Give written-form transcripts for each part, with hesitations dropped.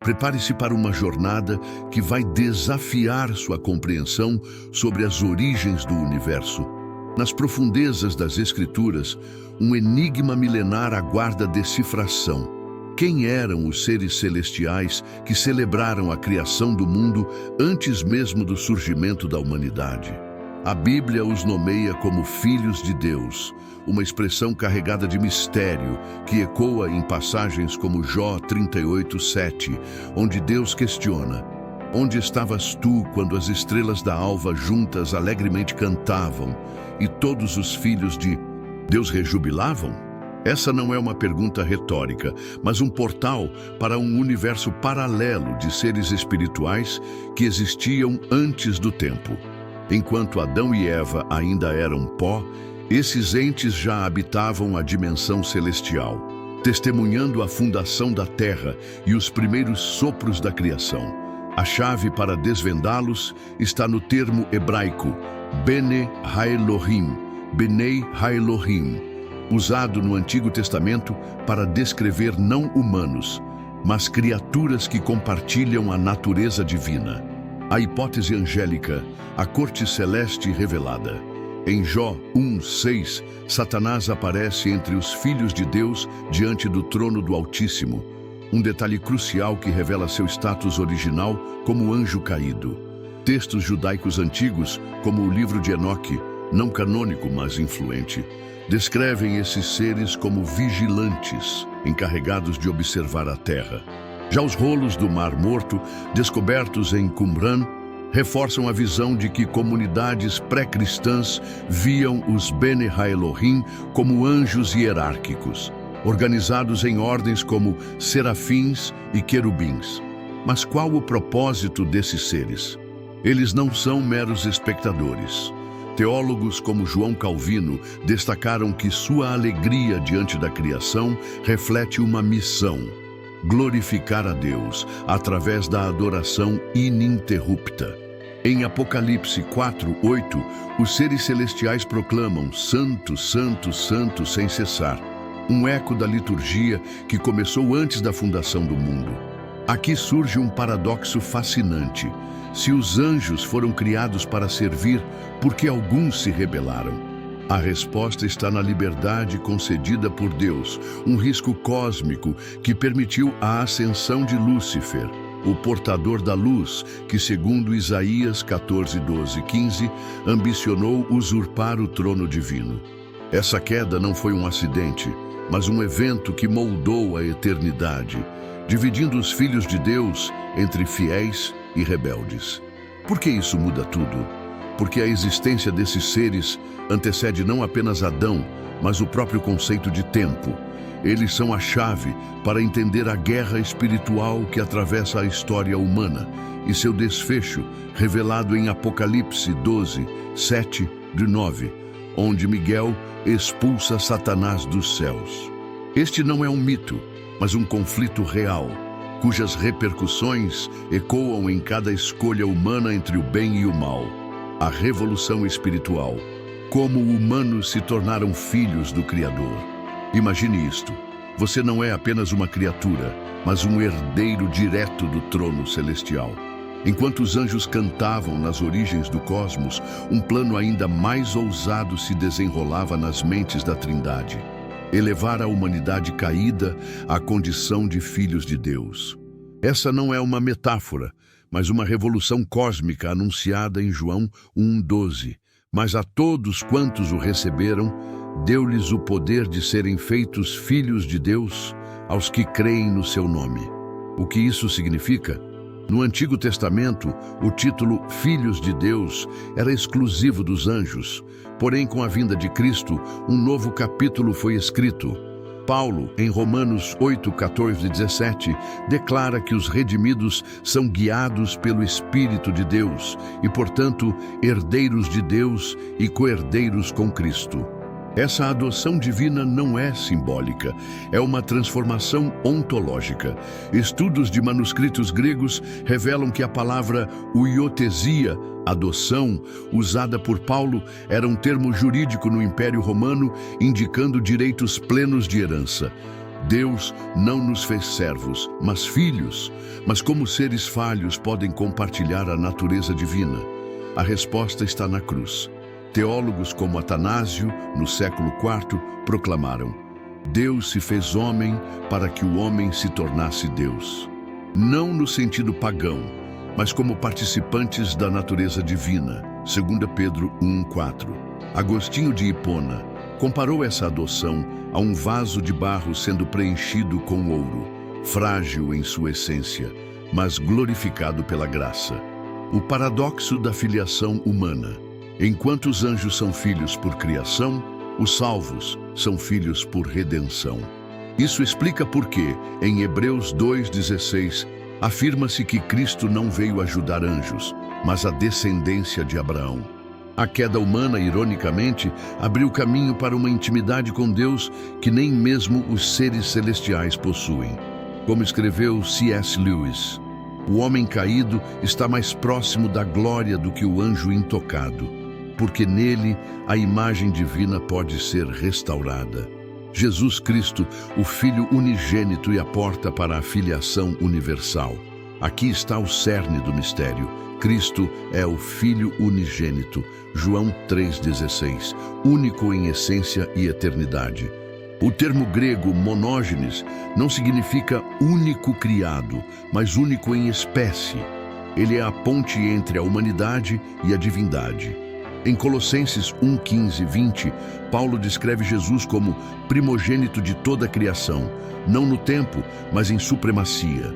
Prepare-se para uma jornada que vai desafiar sua compreensão sobre as origens do universo. Nas profundezas das Escrituras, um enigma milenar aguarda decifração. Quem eram os seres celestiais que celebraram a criação do mundo antes mesmo do surgimento da humanidade? A Bíblia os nomeia como filhos de Deus, uma expressão carregada de mistério que ecoa em passagens como Jó 38:7, onde Deus questiona: onde estavas tu quando as estrelas da alva juntas alegremente cantavam e todos os filhos de Deus rejubilavam? Essa não é uma pergunta retórica, mas um portal para um universo paralelo de seres espirituais que existiam antes do tempo. Enquanto Adão e Eva ainda eram pó, esses entes já habitavam a dimensão celestial, testemunhando a fundação da terra e os primeiros sopros da criação. A chave para desvendá-los está no termo hebraico Bene Haelohim, Benei Haelohim, usado no Antigo Testamento para descrever não humanos, mas criaturas que compartilham a natureza divina. A hipótese angélica, a corte celeste revelada. Em Jó 1:6, Satanás aparece entre os filhos de Deus diante do trono do Altíssimo, um detalhe crucial que revela seu status original como anjo caído. Textos judaicos antigos, como o livro de Enoque, não canônico, mas influente, descrevem esses seres como vigilantes, encarregados de observar a terra. Já os rolos do Mar Morto, descobertos em Qumran, reforçam a visão de que comunidades pré-cristãs viam os Bene Haelohim como anjos hierárquicos, organizados em ordens como serafins e querubins. Mas qual o propósito desses seres? Eles não são meros espectadores. Teólogos como João Calvino destacaram que sua alegria diante da criação reflete uma missão: glorificar a Deus através da adoração ininterrupta. Em Apocalipse 4:8, os seres celestiais proclamam Santo, Santo, Santo sem cessar, um eco da liturgia que começou antes da fundação do mundo. Aqui surge um paradoxo fascinante. Se os anjos foram criados para servir, por que alguns se rebelaram? A resposta está na liberdade concedida por Deus, um risco cósmico que permitiu a ascensão de Lúcifer, o portador da luz, que, segundo Isaías 14:12-15, ambicionou usurpar o trono divino. Essa queda não foi um acidente, mas um evento que moldou a eternidade, dividindo os filhos de Deus entre fiéis e rebeldes. Por que isso muda tudo? Porque a existência desses seres antecede não apenas Adão, mas o próprio conceito de tempo. Eles são a chave para entender a guerra espiritual que atravessa a história humana e seu desfecho, revelado em Apocalipse 12:7-9, onde Miguel expulsa Satanás dos céus. Este não é um mito, mas um conflito real, cujas repercussões ecoam em cada escolha humana entre o bem e o mal. A revolução espiritual. Como humanos se tornaram filhos do Criador. Imagine isto. Você não é apenas uma criatura, mas um herdeiro direto do trono celestial. Enquanto os anjos cantavam nas origens do cosmos, um plano ainda mais ousado se desenrolava nas mentes da Trindade: elevar a humanidade caída à condição de filhos de Deus. Essa não é uma metáfora, mas uma revolução cósmica anunciada em João 1:12. Mas a todos quantos o receberam, deu-lhes o poder de serem feitos filhos de Deus, aos que creem no seu nome. O que isso significa? No Antigo Testamento, o título Filhos de Deus era exclusivo dos anjos. Porém, com a vinda de Cristo, um novo capítulo foi escrito. Paulo, em Romanos 8:14-17, declara que os redimidos são guiados pelo Espírito de Deus e, portanto, herdeiros de Deus e co-herdeiros com Cristo. Essa adoção divina não é simbólica, é uma transformação ontológica. Estudos de manuscritos gregos revelam que a palavra huiotesia, adoção, usada por Paulo, era um termo jurídico no Império Romano, indicando direitos plenos de herança. Deus não nos fez servos, mas filhos. Mas como seres falhos podem compartilhar a natureza divina? A resposta está na cruz. Teólogos como Atanásio, no século IV, proclamaram: Deus se fez homem para que o homem se tornasse Deus. Não no sentido pagão, mas como participantes da natureza divina, 2 Pedro 1,4. Agostinho de Hipona comparou essa adoção a um vaso de barro sendo preenchido com ouro, frágil em sua essência, mas glorificado pela graça. O paradoxo da filiação humana. Enquanto os anjos são filhos por criação, os salvos são filhos por redenção. Isso explica por que, em Hebreus 2,16, afirma-se que Cristo não veio ajudar anjos, mas a descendência de Abraão. A queda humana, ironicamente, abriu caminho para uma intimidade com Deus que nem mesmo os seres celestiais possuem. Como escreveu C.S. Lewis, o homem caído está mais próximo da glória do que o anjo intocado, porque nele a imagem divina pode ser restaurada. Jesus Cristo, o Filho unigênito e a porta para a filiação universal. Aqui está o cerne do mistério. Cristo é o Filho unigênito, João 3,16, único em essência e eternidade. O termo grego monógenes não significa único criado, mas único em espécie. Ele é a ponte entre a humanidade e a divindade. Em Colossenses 1:15 e 20, Paulo descreve Jesus como primogênito de toda a criação, não no tempo, mas em supremacia.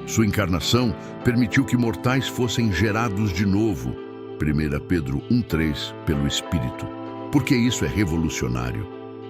Sua encarnação permitiu que mortais fossem gerados de novo, 1 Pedro 1:3, pelo Espírito. Por que isso é revolucionário?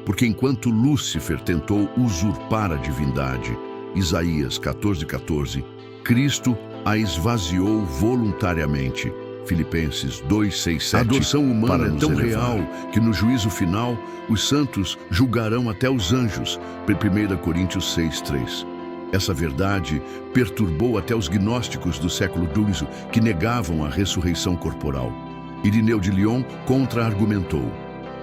Porque enquanto Lúcifer tentou usurpar a divindade, Isaías 14:14, Cristo a esvaziou voluntariamente, Filipenses 2:6-7. A adoção humana é tão real que no juízo final os santos julgarão até os anjos, 1 Coríntios 6:3. Essa verdade perturbou até os gnósticos do século XII, que negavam a ressurreição corporal. Irineu de Lyon contra-argumentou: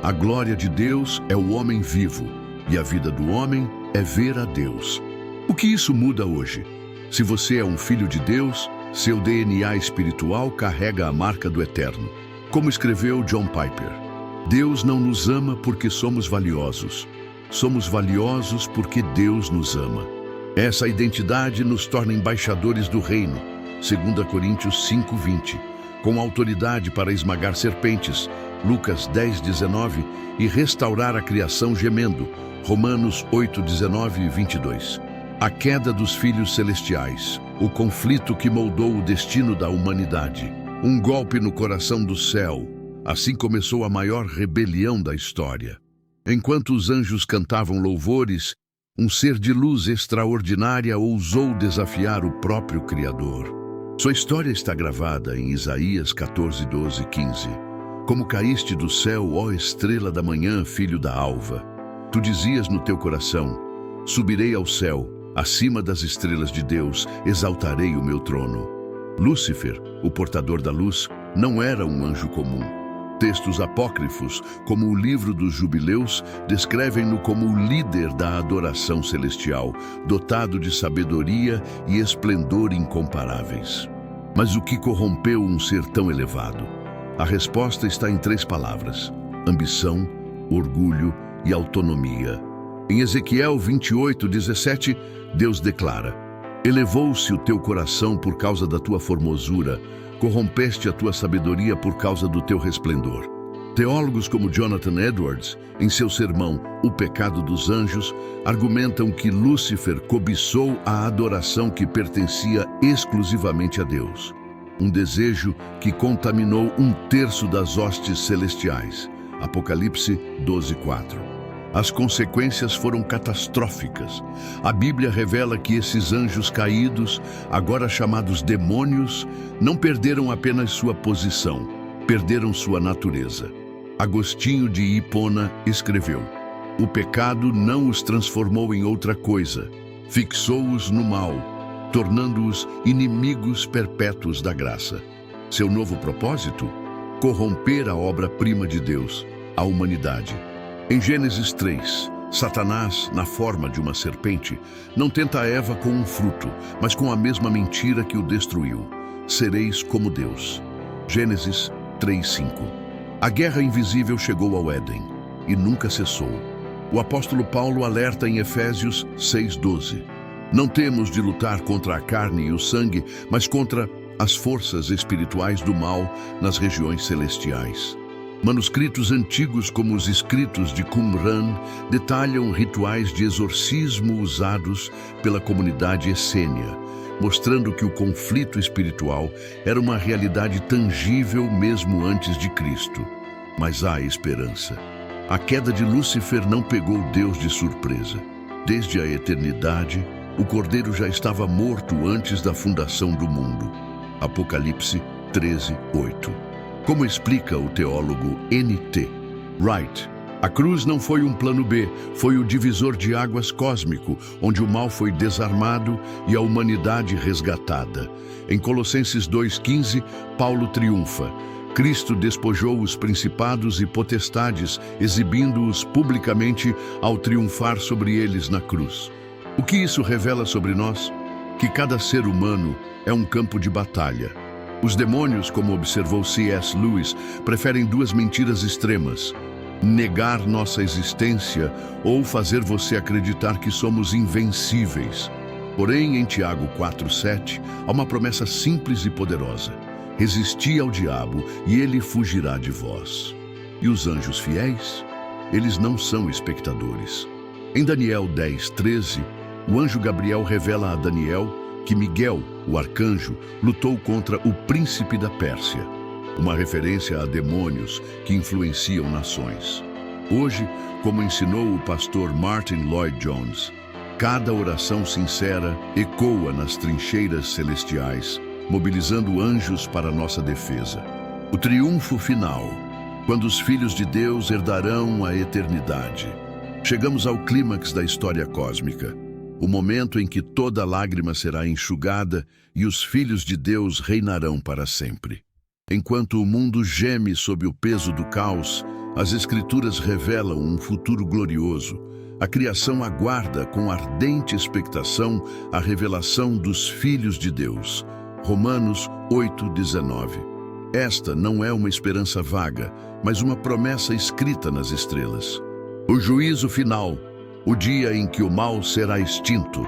a glória de Deus é o homem vivo, e a vida do homem é ver a Deus. O que isso muda hoje? Se você é um filho de Deus, seu DNA espiritual carrega a marca do eterno. Como escreveu John Piper, Deus não nos ama porque somos valiosos. Somos valiosos porque Deus nos ama. Essa identidade nos torna embaixadores do reino, 2 Coríntios 5:20, com autoridade para esmagar serpentes, Lucas 10:19, e restaurar a criação gemendo, Romanos 8:19 e 22. A queda dos filhos celestiais, o conflito que moldou o destino da humanidade, um golpe no coração do céu. Assim começou a maior rebelião da história. Enquanto os anjos cantavam louvores, um ser de luz extraordinária ousou desafiar o próprio Criador. Sua história está gravada em Isaías 14:12-15. Como caíste do céu, ó estrela da manhã, filho da alva. Tu dizias no teu coração: subirei ao céu, acima das estrelas de Deus, exaltarei o meu trono. Lúcifer, o portador da luz, não era um anjo comum. Textos apócrifos, como o Livro dos Jubileus, descrevem-no como o líder da adoração celestial, dotado de sabedoria e esplendor incomparáveis. Mas o que corrompeu um ser tão elevado? A resposta está em 3 palavras: ambição, orgulho e autonomia. Em Ezequiel 28:17, Deus declara: elevou-se o teu coração por causa da tua formosura, corrompeste a tua sabedoria por causa do teu resplendor. Teólogos como Jonathan Edwards, em seu sermão O Pecado dos Anjos, argumentam que Lúcifer cobiçou a adoração que pertencia exclusivamente a Deus. Um desejo que contaminou 1/3 das hostes celestiais. Apocalipse 12:4. As consequências foram catastróficas. A Bíblia revela que esses anjos caídos, agora chamados demônios, não perderam apenas sua posição, perderam sua natureza. Agostinho de Hipona escreveu: o pecado não os transformou em outra coisa, fixou-os no mal, tornando-os inimigos perpétuos da graça. Seu novo propósito? Corromper a obra-prima de Deus, a humanidade. Em Gênesis 3, Satanás, na forma de uma serpente, não tenta Eva com um fruto, mas com a mesma mentira que o destruiu. Sereis como Deus. Gênesis 3:5. A guerra invisível chegou ao Éden e nunca cessou. O apóstolo Paulo alerta em Efésios 6:12. Não temos de lutar contra a carne e o sangue, mas contra as forças espirituais do mal nas regiões celestiais. Manuscritos antigos como os escritos de Qumran detalham rituais de exorcismo usados pela comunidade essênia, mostrando que o conflito espiritual era uma realidade tangível mesmo antes de Cristo. Mas há esperança. A queda de Lúcifer não pegou Deus de surpresa. Desde a eternidade, o Cordeiro já estava morto antes da fundação do mundo. Apocalipse 13:8. Como explica o teólogo N.T. Wright, a cruz não foi um plano B, foi o divisor de águas cósmico, onde o mal foi desarmado e a humanidade resgatada. Em Colossenses 2:15, Paulo triunfa. Cristo despojou os principados e potestades, exibindo-os publicamente ao triunfar sobre eles na cruz. O que isso revela sobre nós? Que cada ser humano é um campo de batalha. Os demônios, como observou C.S. Lewis, preferem duas mentiras extremas: negar nossa existência ou fazer você acreditar que somos invencíveis. Porém, em Tiago 4:7, há uma promessa simples e poderosa: resisti ao diabo e ele fugirá de vós. E os anjos fiéis? Eles não são espectadores. Em Daniel 10:13, o anjo Gabriel revela a Daniel que Miguel, o arcanjo, lutou contra o príncipe da Pérsia, uma referência a demônios que influenciam nações. Hoje, como ensinou o pastor Martin Lloyd-Jones, cada oração sincera ecoa nas trincheiras celestiais, mobilizando anjos para nossa defesa. O triunfo final, quando os filhos de Deus herdarão a eternidade. Chegamos ao clímax da história cósmica. O momento em que toda lágrima será enxugada e os filhos de Deus reinarão para sempre. Enquanto o mundo geme sob o peso do caos, as Escrituras revelam um futuro glorioso. A criação aguarda com ardente expectação a revelação dos filhos de Deus. Romanos 8:19. Esta não é uma esperança vaga, mas uma promessa escrita nas estrelas. O juízo final, o dia em que o mal será extinto.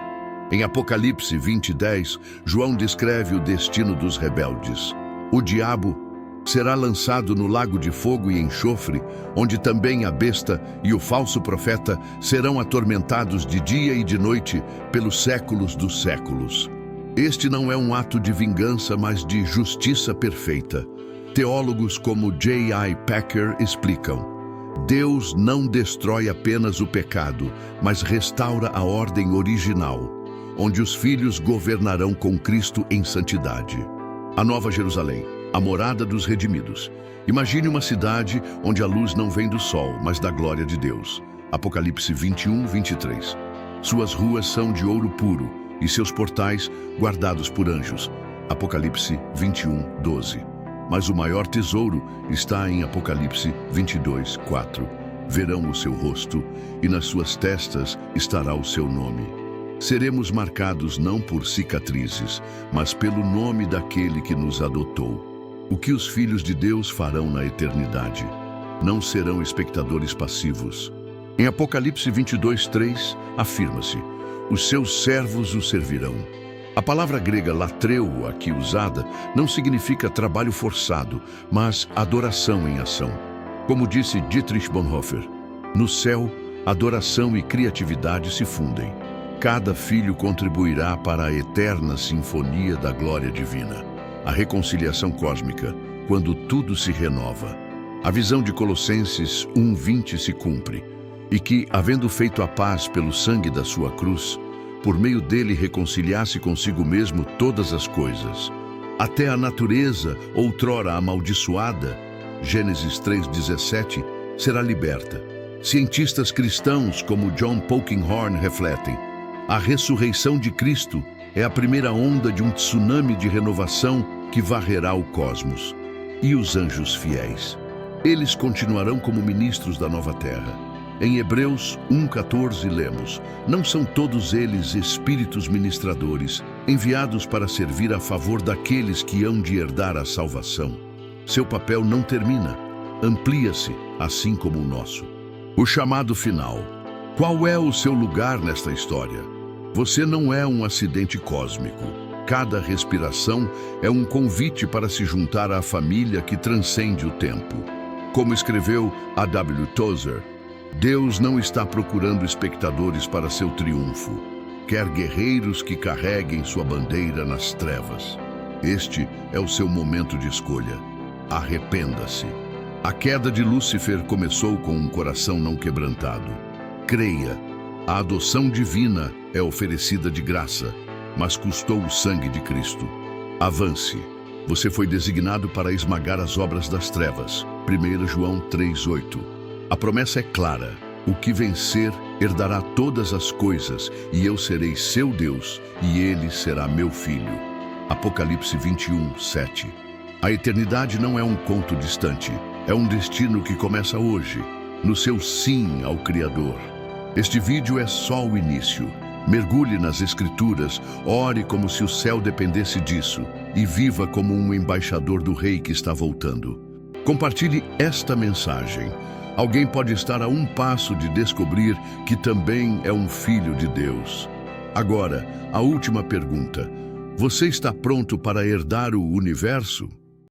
Em Apocalipse 20:10, João descreve o destino dos rebeldes. O diabo será lançado no lago de fogo e enxofre, onde também a besta e o falso profeta serão atormentados de dia e de noite pelos séculos dos séculos. Este não é um ato de vingança, mas de justiça perfeita. Teólogos como J.I. Packer explicam: Deus não destrói apenas o pecado, mas restaura a ordem original, onde os filhos governarão com Cristo em santidade. A Nova Jerusalém, a morada dos redimidos. Imagine uma cidade onde a luz não vem do sol, mas da glória de Deus. Apocalipse 21:23. Suas ruas são de ouro puro e seus portais guardados por anjos. Apocalipse 21:12. Mas o maior tesouro está em Apocalipse 22:4. Verão o seu rosto, e nas suas testas estará o seu nome. Seremos marcados não por cicatrizes, mas pelo nome daquele que nos adotou. O que os filhos de Deus farão na eternidade? Não serão espectadores passivos. Em Apocalipse 22:3, afirma-se: os seus servos o servirão. A palavra grega latreu, aqui usada, não significa trabalho forçado, mas adoração em ação. Como disse Dietrich Bonhoeffer, no céu, adoração e criatividade se fundem. Cada filho contribuirá para a eterna sinfonia da glória divina. A reconciliação cósmica, quando tudo se renova. A visão de Colossenses 1:20 se cumpre, e que, havendo feito a paz pelo sangue da sua cruz, por meio dele reconciliasse consigo mesmo todas as coisas. Até a natureza, outrora amaldiçoada, Gênesis 3:17, será liberta. Cientistas cristãos como John Polkinghorne refletem: a ressurreição de Cristo é a primeira onda de um tsunami de renovação que varrerá o cosmos. E os anjos fiéis? Eles continuarão como ministros da nova terra. Em Hebreus 1:14 lemos: não são todos eles espíritos ministradores, enviados para servir a favor daqueles que hão de herdar a salvação. Seu papel não termina, amplia-se, assim como o nosso. O chamado final. Qual é o seu lugar nesta história? Você não é um acidente cósmico. Cada respiração é um convite para se juntar à família que transcende o tempo. Como escreveu A.W. Tozer, Deus não está procurando espectadores para seu triunfo. Quer guerreiros que carreguem sua bandeira nas trevas. Este é o seu momento de escolha. Arrependa-se. A queda de Lúcifer começou com um coração não quebrantado. Creia, a adoção divina é oferecida de graça, mas custou o sangue de Cristo. Avance. Você foi designado para esmagar as obras das trevas. 1 João 3:8. A promessa é clara: o que vencer herdará todas as coisas, e eu serei seu Deus, e ele será meu filho. Apocalipse 21:7. A eternidade não é um conto distante, é um destino que começa hoje, no seu sim ao Criador. Este vídeo é só o início. Mergulhe nas Escrituras, ore como se o céu dependesse disso, e viva como um embaixador do Rei que está voltando. Compartilhe esta mensagem. Alguém pode estar a um passo de descobrir que também é um filho de Deus. Agora, a última pergunta. Você está pronto para herdar o universo?